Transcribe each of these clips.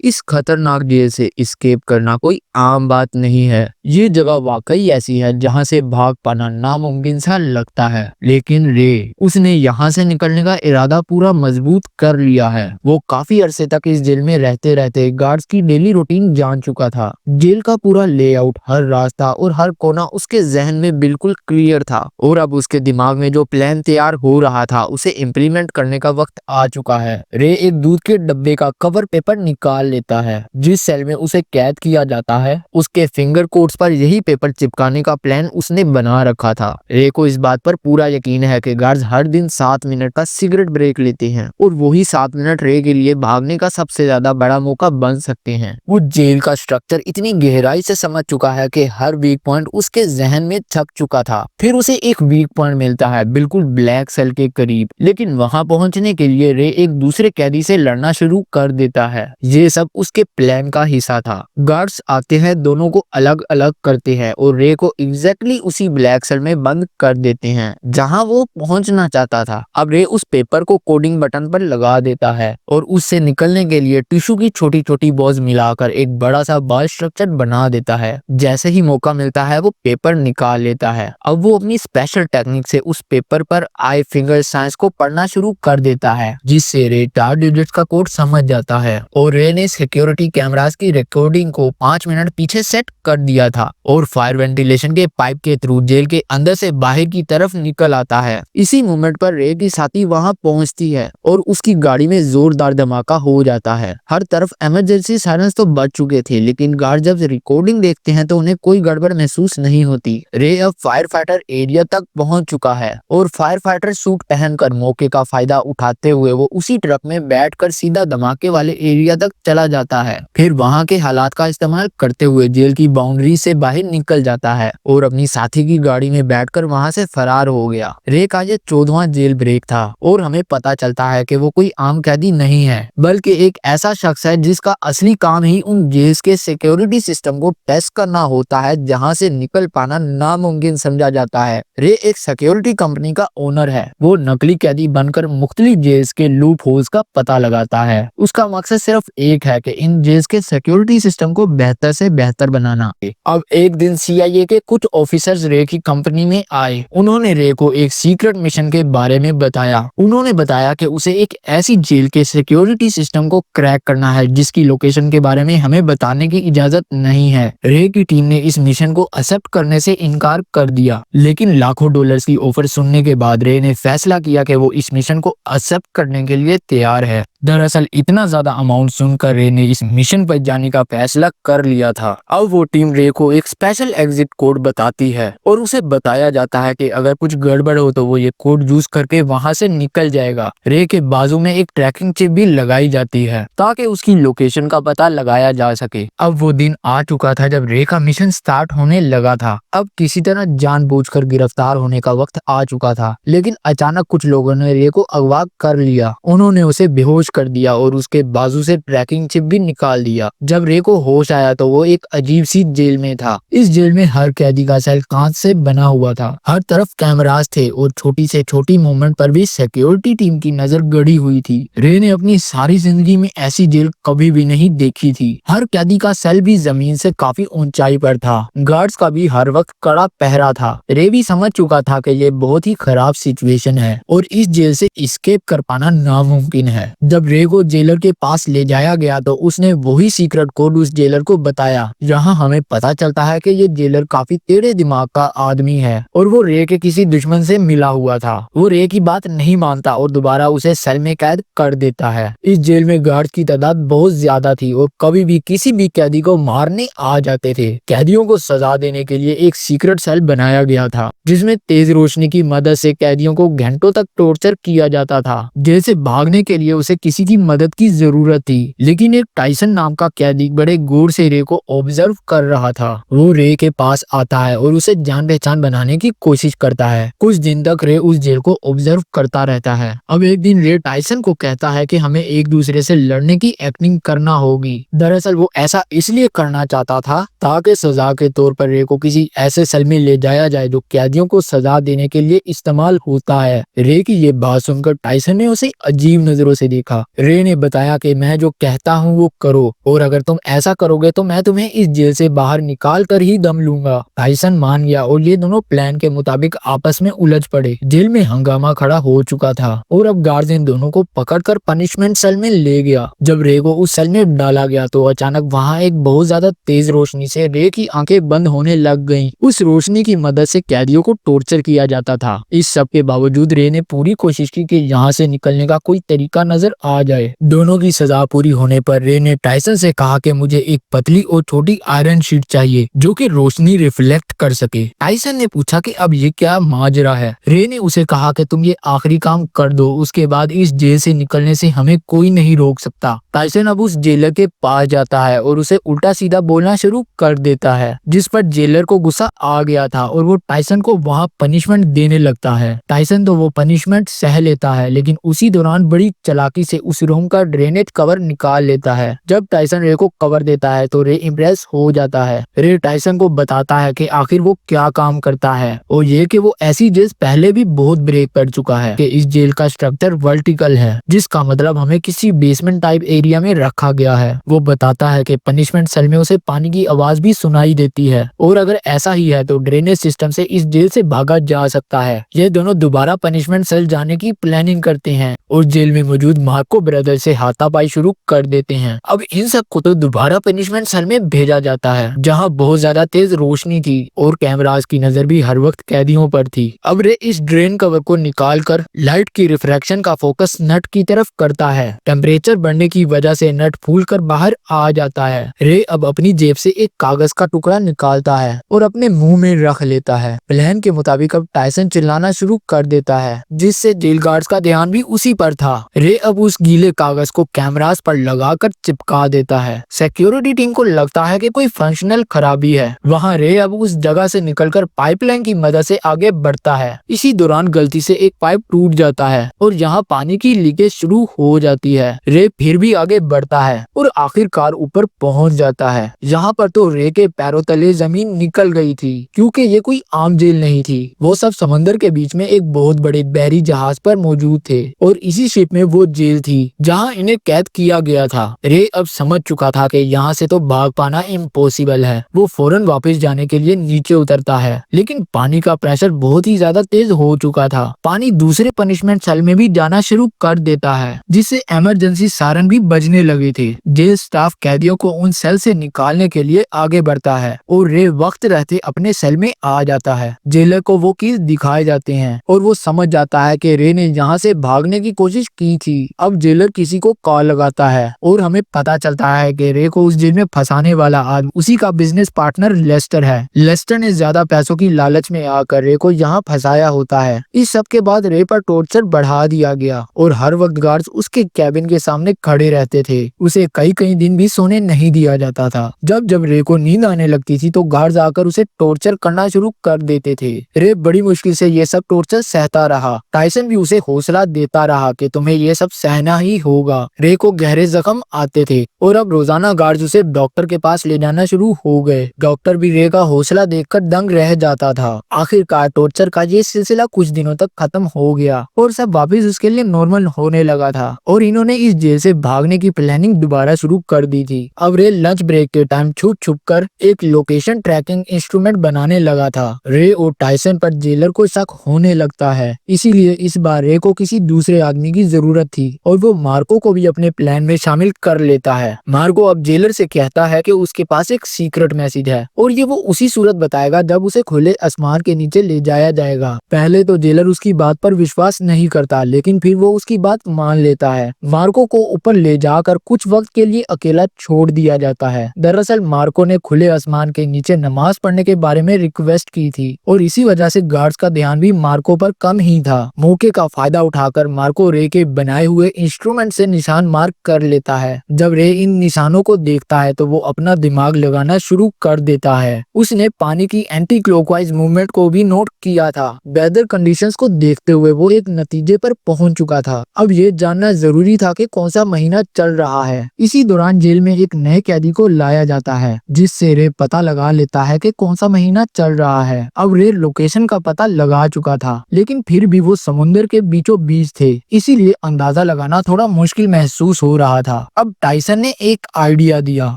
इस खतरनाक जेल से एस्केप करना कोई आम बात नहीं है। ये जगह वाकई ऐसी है जहाँ से भाग पाना नामुमकिन सा लगता है, लेकिन रे उसने यहाँ से निकलने का इरादा पूरा मजबूत कर लिया है। वो काफी अरसे तक इस जेल में रहते रहते गार्ड्स की डेली रूटीन जान चुका था। जेल का पूरा लेआउट, हर रास्ता और हर कोना उसके जहन में बिल्कुल क्लियर था और अब उसके दिमाग में जो प्लान तैयार हो रहा था उसे इम्प्लीमेंट करने का वक्त आ चुका है। रे एक दूध के डब्बे का कवर पेपर निकाल लेता है। जिस सेल में उसे कैद किया जाता है उसके फिंगर कोट्स पर यही पेपर चिपकाने का प्लान उसने बना रखा था। रे को इस बात पर पूरा यकीन है कि गार्ड्स हर दिन 7 मिनट का सिगरेट ब्रेक लेते हैं और वही 7 मिनट रे के लिए भागने का सबसे ज्यादा बड़ा मौका बन सकते हैं। वो जेल का स्ट्रक्चर इतनी गहराई से समझ चुका है कि हर वीक पॉइंट उसके जहन में छप चुका था। फिर उसे एक वीक पॉइंट मिलता है बिल्कुल ब्लैक सेल के करीब, लेकिन वहां पहुंचने के लिए रे एक दूसरे कैदी से लड़ना शुरू कर देता है। ये सब उसके प्लान का हिस्सा था। गार्ड्स आते हैं, दोनों को अलग अलग करते हैं और रे को एग्जैक्टली उसी ब्लैक सेल में बंद कर देते हैं जहां वो पहुंचना चाहता था। अब रे उस पेपर को कोडिंग बटन पर लगा देता है और उससे निकलने के लिए टिश्यू की छोटी छोटी बॉल्स मिलाकर एक बड़ा सा बाल स्ट्रक्चर बना देता है। जैसे ही मौका मिलता है वो पेपर निकाल लेता है। अब वो अपनी स्पेशल टेक्निक से उस पेपर पर आई फिंगर साइंस को पढ़ना शुरू कर देता है, जिससे रे 4 डिजिट्स का कोड समझ जाता है। और रे ने सिक्योरिटी कैमरास की रिकॉर्डिंग को 5 मिनट पीछे सेट कर दिया था और फायर वेंटिलेशन के पाइप के थ्रू जेल के अंदर से बाहर की तरफ निकल आता है। इसी मोमेंट पर रे की साथी वहां पहुंचती है और उसकी गाड़ी में जोरदार धमाका हो जाता है। हर तरफ इमरजेंसी सायरन्स तो बज चुके थे, लेकिन गार्ड जब रिकॉर्डिंग देखते हैं तो उन्हें कोई गड़बड़ महसूस नहीं होती। रे अब फायर फाइटर एरिया तक पहुंच चुका है और फायर फाइटर सूट पहनकर मौके का फायदा उठाते हुए वो उसी ट्रक में बैठकर सीधा धमाके वाले एरिया तक चला जाता है। फिर वहां के हालात का इस्तेमाल करते हुए जेल की बाउंड्री से बाहर निकल जाता है और अपनी साथी की गाड़ी में बैठकर वहां से फरार हो गया। रे का ये 14वां जेल ब्रेक था और हमें पता चलता है कि वो कोई आम कैदी नहीं है, बल्कि एक ऐसा शख्स है जिसका असली काम ही उन जेल्स के सिक्योरिटी सिस्टम को टेस्ट करना होता है जहां से निकल पाना नामुमकिन समझा जाता है। रे एक सिक्योरिटी कंपनी का ओनर है। वो नकली कैदी बनकर मुख्तलिफ जेल्स के लूप होल्स का पता लगाता है। उसका मकसद सिर्फ एक है कि इन जेल्स के सिक्योरिटी सिस्टम को बेहतर से बेहतर बनाना। अब एक दिन CIA के कुछ ऑफिसर्स रे की कंपनी में आए। उन्होंने रे को एक सीक्रेट मिशन के बारे में बताया। उन्होंने बताया कि उसे एक ऐसी जेल के सिक्योरिटी सिस्टम को क्रैक करना है जिसकी लोकेशन के बारे में हमें बताने की इजाजत नहीं है। रे की टीम ने इस मिशन को एक्सेप्ट करने से इनकार कर दिया, लेकिन लाखों डॉलर्स की ऑफर सुनने के बाद रे ने फैसला किया कि वो इस मिशन को एक्सेप्ट करने के लिए तैयार है। दरअसल इतना ज्यादा अमाउंट सुनकर रे ने इस मिशन पर जाने का फैसला कर लिया था। अब वो टीम रे को एक स्पेशल एग्जिट कोड बताती है और उसे बताया जाता है कि अगर कुछ गड़बड़ हो तो वो ये कोड यूज करके वहां से निकल जाएगा। रे के बाजू में एक ट्रैकिंग चिप भी लगाई जाती है ताकि उसकी लोकेशन का पता लगाया जा सके। अब वो दिन आ चुका था जब रे का मिशन स्टार्ट होने लगा था। अब किसी तरह जानबूझकर गिरफ्तार होने का वक्त आ चुका था, लेकिन अचानक कुछ लोगों ने रे को अगवा कर लिया। उन्होंने उसे बेहोश कर दिया और उसके बाजू से ट्रैकिंग चिप भी निकाल दिया। जब रे को होश आया तो वो एक अजीब सी जेल में था। इस जेल में हर कैदी का सेल कांच से बना हुआ था। हर तरफ कैमरास थे और छोटी से छोटी मूवमेंट पर भी सिक्योरिटी टीम की नजर गड़ी हुई थी। रे ने अपनी सारी जिंदगी में ऐसी जेल कभी भी नहीं देखी थी। हर कैदी का सेल भी जमीन से काफी ऊंचाई पर था। गार्ड्स का भी हर वक्त कड़ा पहरा था। रे भी समझ चुका था कि ये बहुत ही खराब सिचुएशन है और इस जेल से एस्केप कर पाना नामुमकिन है। जब रे को जेलर के पास ले जाया गया तो उसने वही सीक्रेट कोड उस जेलर को बताया। जहां हमें पता चलता है कि ये जेलर काफी टेढ़े दिमाग का आदमी है और वो रे के किसी दुश्मन से मिला हुआ था। वो रे की बात नहीं मानता और दोबारा उसे सेल में कैद कर देता है। इस जेल में गार्ड्स की तादाद बहुत ज्यादा थी और कभी भी किसी भी कैदी को मारने आ जाते थे। कैदियों को सजा देने के लिए एक सीक्रेट सेल बनाया गया था जिसमें तेज रोशनी की मदद से कैदियों को घंटों तक टॉर्चर किया जाता था। जेल से भागने के लिए उसे किसी की मदद की जरूरत थी, लेकिन एक टाइसन नाम का कैदी बड़े गौर से रे को ऑब्जर्व कर रहा था। वो रे के पास आता है और उसे जान पहचान बनाने की कोशिश करता है। कुछ दिन तक रे उस जेल को ऑब्जर्व करता रहता है। अब एक दिन रे टाइसन को कहता है कि हमें एक दूसरे से लड़ने की एक्टिंग करना होगी। दरअसल वो ऐसा इसलिए करना चाहता था ताकि सजा के तौर पर रे को किसी ऐसे सेल में ले जाया जाए जो कैदियों को सजा देने के लिए इस्तेमाल होता है। रे की ये बात सुनकर टाइसन ने उसे अजीब नजरों से देखा। रे ने बताया कि मैं जो कहता कहता हूँ वो करो, और अगर तुम ऐसा करोगे तो मैं तुम्हें इस जेल से बाहर निकाल कर ही दम लूंगा। टाइसन मान गया और ये दोनों प्लान के मुताबिक आपस में उलझ पड़े। जेल में हंगामा खड़ा हो चुका था और अब गार्ड इन दोनों को पकड़कर पनिशमेंट सेल में ले गया। जब रे को उस सेल में डाला गया तो अचानक वहाँ एक बहुत ज्यादा तेज रोशनी से रे की आंखें बंद होने लग गईं। उस रोशनी की मदद से कैदियों को टॉर्चर किया जाता था। इस सब के बावजूद रे ने पूरी कोशिश की कि यहाँ से निकलने का कोई तरीका नजर आ जाए। दोनों की सजा पूरी होने पर रे ने टाइसन से कहा कि मुझे एक पतली और छोटी आयरन शीट चाहिए जो कि रोशनी रिफ्लेक्ट कर सके। टाइसन ने पूछा कि अब ये क्या माजरा है। रे ने उसे कहा कि तुम ये आखिरी काम कर दो, उसके बाद इस जेल से निकलने से हमें कोई नहीं रोक सकता। टाइसन अब उस जेलर के पास जाता है और उसे उल्टा सीधा बोलना शुरू कर देता है, जिस पर जेलर को गुस्सा आ गया था और वो टाइसन को वहाँ पनिशमेंट देने लगता है। टाइसन तो वो पनिशमेंट सह लेता है, लेकिन उसी दौरान बड़ी चालाकी से उस रूम का ड्रेनेज कवर निकाल लेता है। जब टाइसन रे को कवर देता है तो रे इम्प्रेस हो जाता है। रे टाइसन को बताता है कि आखिर वो क्या काम करता है और ये कि वो ऐसी जेल पहले भी बहुत ब्रेक कर चुका है, कि इस जेल का स्ट्रक्चर वर्टिकल है, जिसका मतलब हमें किसी बेसमेंट टाइप एरिया में रखा गया है। वो बताता है कि पनिशमेंट सेल में उसे पानी की आवाज भी सुनाई देती है और अगर ऐसा ही है तो ड्रेनेज सिस्टम से इस जेल से भागा जा सकता है। ये दोनों दोबारा पनिशमेंट सेल जाने की प्लानिंग करते हैं और जेल में मौजूद मार्को ब्रदर से हाथापाई शुरू कर देते हैं। अब इन सब को तो दोबारा पनिशमेंट सेल में भेजा जाता है, जहाँ बहुत ज्यादा तेज रोशनी थी और कैमरास की नजर भी हर वक्त कैदियों पर थी। अब रे इस ड्रेन कवर को निकाल कर लाइट की रिफ्रैक्शन का फोकस नट की तरफ करता है। टेम्परेचर बढ़ने की वजह से नट फूल कर बाहर आ जाता है। रे अब अपनी जेब से एक कागज का टुकड़ा निकालता है और अपने मुंह में रख लेता है। प्लान के मुताबिक अब टाइसन चिल्लाना शुरू कर देता है, जिससे जेल गार्ड्स का ध्यान भी उसी पर था। रे अब उस गीले कागज को कैमरास पर लगाकर चिपका देता है। सिक्योरिटी टीम को लगता है कि कोई फंक्शनल खराबी है। वहाँ रे अब उस जगह से निकलकर पाइपलाइन की मदद से आगे बढ़ता है। इसी दौरान गलती से एक पाइप टूट जाता है और यहाँ पानी की लीकेज शुरू हो जाती है। रे फिर भी आगे बढ़ता है और आखिरकार ऊपर पहुँच जाता है। यहाँ पर तो रे के पैरों तले जमीन निकल गई थी, क्योंकि ये कोई आम जेल नहीं थी। वो सब समंदर के बीच में एक बहुत बड़े बहरी जहाज पर मौजूद थे और इसी शिप में वो जेल थी जहाँ इन्हें कैद किया गया था। रे अब समझ चुका था कि यहाँ से तो भाग पाना इम्पॉसिबल है। वो फौरन वापस जाने के लिए नीचे उतरता है, लेकिन पानी का प्रेशर बहुत ही ज्यादा तेज हो चुका था। पानी दूसरे पनिशमेंट सेल में भी जाना शुरू कर देता है, जिससे इमरजेंसी सायरन भी बजने लगे थे। जेल स्टाफ कैदियों को उन सेल से निकालने के लिए आगे बढ़ता है और रे वक्त रहते अपने सेल में आ जाता है। जेलर को वो कीज दिखाए जाते हैं और वो समझ जाता है कि रे ने यहाँ से भागने की कोशिश की थी। अब जेलर किसी को कॉल लगाता है और हमें पता चलता है कि रे को उस जेल में फंसाने वाला आदमी उसी का बिजनेस पार्टनर लेस्टर है। लेस्टर ने ज्यादा पैसों की लालच में आकर रे को यहाँ फंसाया होता है। इस सब के बाद रे पर टॉर्चर बढ़ा दिया गया और हर वक्त गार्ड्स उसके कैबिन के सामने खड़े रहते थे। उसे कई कई दिन भी सोने नहीं दिया जाता था। जब जब रे को नींद आने लगती थी तो गार्ड्स आकर उसे टॉर्चर करना शुरू कर देते थे। रे बड़ी मुश्किल से ये सब टॉर्चर सहता रहा। टाइसन भी उसे हौसला देता रहा कि तुम्हें ये सब सहना ही होगा। रे को गहरे जख्म आते थे और अब रोजाना गार्ड्स उसे डॉक्टर के पास ले जाना शुरू हो गए। डॉक्टर भी रे का हौसला देखकर दंग रह जाता था। आखिरकार टॉर्चर का ये सिलसिला कुछ दिनों तक खत्म हो गया और सब वापस उसके लिए नॉर्मल होने लगा था और इन्होंने इस जेल से भागने की प्लानिंग दोबारा शुरू कर दी थी। अब रे लंच ब्रेक के टाइम छुप छुप कर एक लोकेशन ट्रैकिंग इंस्ट्रूमेंट बनाने लगा था। रे और टाइसन पर जेलर को शक होने लगता है, इसीलिए इस बार रे को किसी दूसरे आदमी की जरूरत थी और वो मार्को को भी अपने प्लान में शामिल कर लेता है। मार्को अब जेलर से कहता है कि उसके पास एक सीक्रेट मैसेज है और ये वो उसी सूरत बताएगा जब उसे खुले आसमान के नीचे ले जाया जाएगा। पहले तो जेलर उसकी बात पर विश्वास नहीं करता, लेकिन फिर वो उसकी बात मान लेता है। मार्को को ऊपर ले जाकर कुछ वक्त के लिए अकेला छोड़ दिया जाता है। दरअसल मार्को ने खुले आसमान के नीचे नमाज पढ़ने के बारे में रिक्वेस्ट की थी और इसी वजह से गार्ड्स का ध्यान भी मार्को पर कम ही था। मौके का फायदा उठाकर मार्को रे के बनाए हुए इंस्ट्रूमेंट से निशान मार्क कर लेता है। जब रे इन निशानों को देखता है तो वो अपना दिमाग लगाना शुरू कर देता है। उसने पानी की एंटी क्लॉकवाइज मूवमेंट को भी नोट किया था। वेदर कंडीशंस को देखते हुए वो एक नतीजे पर पहुंच चुका था। अब ये जानना जरूरी था कि कौन सा महीना चल रहा है। इसी दौरान जेल में एक नए कैदी को लाया जाता है, जिससे रे पता लगा लेता है कि कौन सा महीना चल रहा है। अब रे लोकेशन का पता लगा चुका था, लेकिन फिर भी वो समुद्र के बीचों बीच थे, इसीलिए अंदाजा लगाना थोड़ा मुश्किल महसूस हो रहा था। अब टाइसन ने एक आइडिया दिया,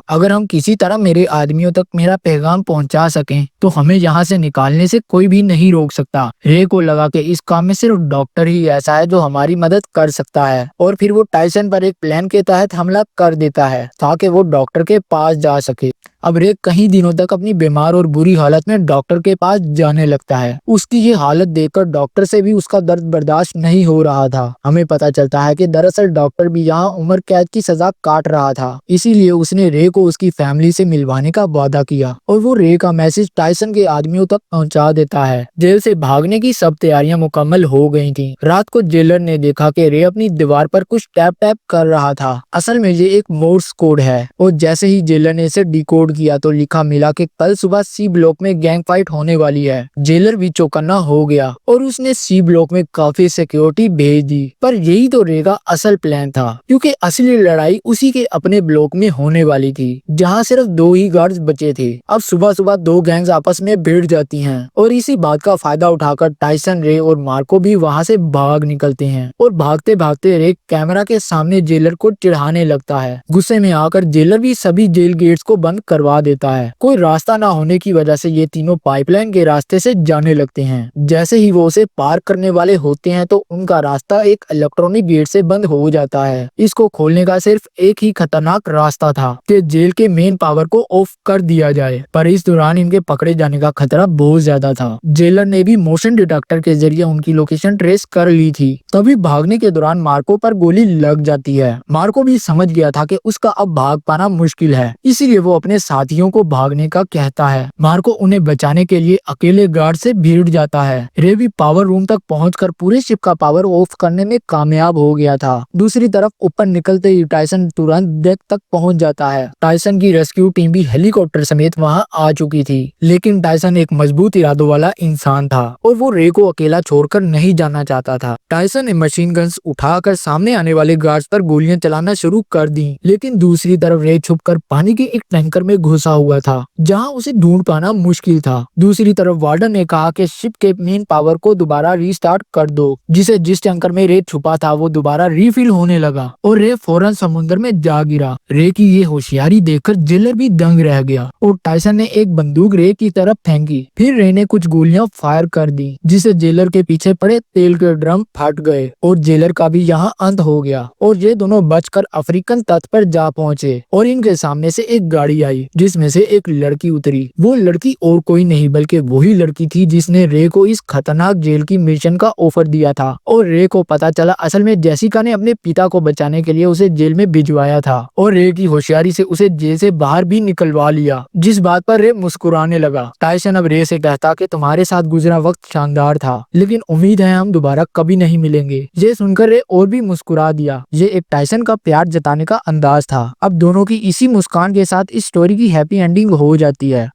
अगर हम किसी तरह मेरे आदमियों तक मेरा पैगाम पहुंचा सकें तो हमें यहाँ से निकालने से कोई भी नहीं रोक सकता। रे को लगा कि इस काम में सिर्फ डॉक्टर ही ऐसा है जो हमारी मदद कर सकता है, और फिर वो टाइसन पर एक प्लान के तहत हमला कर देता है ताकि वो डॉक्टर के पास जा सके। अब रे कई दिनों तक अपनी बीमार और बुरी हालत में डॉक्टर के पास जाने लगता है। उसकी ये हालत देखकर डॉक्टर से भी उसका दर्द बर्दाश्त नहीं हो रहा था। हमें पता चलता है कि दरअसल डॉक्टर भी यहाँ उम्र कैद की सजा काट रहा था, इसीलिए उसने रे को उसकी फैमिली से मिलवाने का वादा किया और वो रे का मैसेज टाइसन के आदमियों तक पहुँचा देता है। जेल से भागने की सब तैयारियां मुकम्मल हो गई थी। रात को जेलर ने देखा कि रे अपनी दीवार पर कुछ टैप टैप कर रहा था। असल में ये एक मोर्स कोड है, और जैसे ही जेलर ने इसे डिकोड किया तो लिखा मिला कि कल सुबह सी ब्लॉक में गैंग फाइट होने वाली है। जेलर भी चौकन्ना हो गया और उसने सी ब्लॉक में काफी सिक्योरिटी भेज दी। पर यही तो रे का असल प्लान था, क्योंकि असली लड़ाई उसी के अपने ब्लॉक में होने वाली थी, जहां सिर्फ 2 ही गार्ड्स बचे थे। अब सुबह सुबह 2 गैंग्स आपस में भिड़ जाती हैं और इसी बात का फायदा उठाकर टाइसन, रे और मार्को भी वहां से भाग निकलते हैं। और भागते भागते रे कैमरा के सामने जेलर को चिढ़ाने लगता है। गुस्से में आकर जेलर भी सभी जेल गेट्स को बंद करवा देता है। कोई रास्ता ना होने की वजह से ये तीनों पाइपलाइन के रास्ते से जाने लगते हैं। जैसे ही वो उसे पार करने वाले होते हैं तो उनका रास्ता एक इलेक्ट्रॉनिक गेट से बंद हो जाता है। इसको खोलने का सिर्फ एक ही खतरनाक रास्ता था कि जेल के मेन पावर को ऑफ कर दिया जाए, पर इस दौरान इनके पकड़े जाने का खतरा बहुत ज्यादा था। जेलर ने भी मोशन डिटेक्टर के जरिए उनकी लोकेशन ट्रेस कर ली थी। तभी भागने के दौरान मार्को पर गोली लग जाती है। मार्को भी समझ गया था कि उसका अब भाग पाना मुश्किल है, इसीलिए वो अपने साथियों को भागने का कहता है। मार्को उन्हें बचाने के लिए अकेले गार्ड से भिड़ जाता है। रे भी पावर रूम तक पहुंचकर पूरे शिप का पावर ऑफ करने में कामयाब हो गया था। दूसरी तरफ ऊपर निकलते ही टाइसन तुरंत डेक तक पहुंच जाता है। टाइसन की रेस्क्यू टीम भी हेलीकॉप्टर समेत वहां आ चुकी थी, लेकिन टाइसन एक मजबूत इरादों वाला इंसान था और वो रे को अकेला छोड़कर नहीं जाना चाहता था। टाइसन ने मशीन गन्स उठाकर सामने आने वाले गार्ड्स पर गोलियां चलाना शुरू कर दी, लेकिन दूसरी तरफ रे छुपकर पानी के एक टैंकर में घुसा हुआ था, जहां उसे ढूंढ पाना मुश्किल था। दूसरी तरफ वार्डन ने कहा कि शिप के मेन पावर को दोबारा रीस्टार्ट कर दो, जिस टैंकर में रे छुपा था वो दोबारा रिफिल होने लगा और रे फौरन समुद्र में जा गिरा। रे की ये होशियारी देखकर जेलर भी दंग रह गया और टाइसन ने एक बंदूक रे की तरफ फेंकी। फिर रे ने कुछ गोलियां फायर कर दी, जिससे जेलर के पीछे पड़े तेल के ड्रम फट गए और जेलर का भी यहाँ अंत हो गया। और ये दोनों बचकर अफ्रीकन तट पर जा पहुँचे और इनके सामने से एक गाड़ी आई, जिसमें से एक लड़की उतरी। वो लड़की और कोई नहीं बल्कि वही लड़की थी जिसने रे को इस खतरनाक जेल की मिशन का ऑफर दिया था। और रे को पता चला असल में जेसिका ने अपने पिता को बचाने के लिए उसे जेल में भिजवाया था और रे की होशियारी से उसे जेल से बाहर भी निकलवा लिया, जिस बात पर रे मुस्कुराने लगा। टाइसन अब रे से कहता कि तुम्हारे साथ गुजरा वक्त शानदार था, लेकिन उम्मीद है हम दोबारा कभी नहीं मिलेंगे। ये सुनकर रे और भी मुस्कुरा दिया। ये एक टाइसन का प्यार जताने का अंदाज था। अब दोनों की इसी मुस्कान के साथ इस स्टोरी की हैप्पी एंडिंग हो जाती है।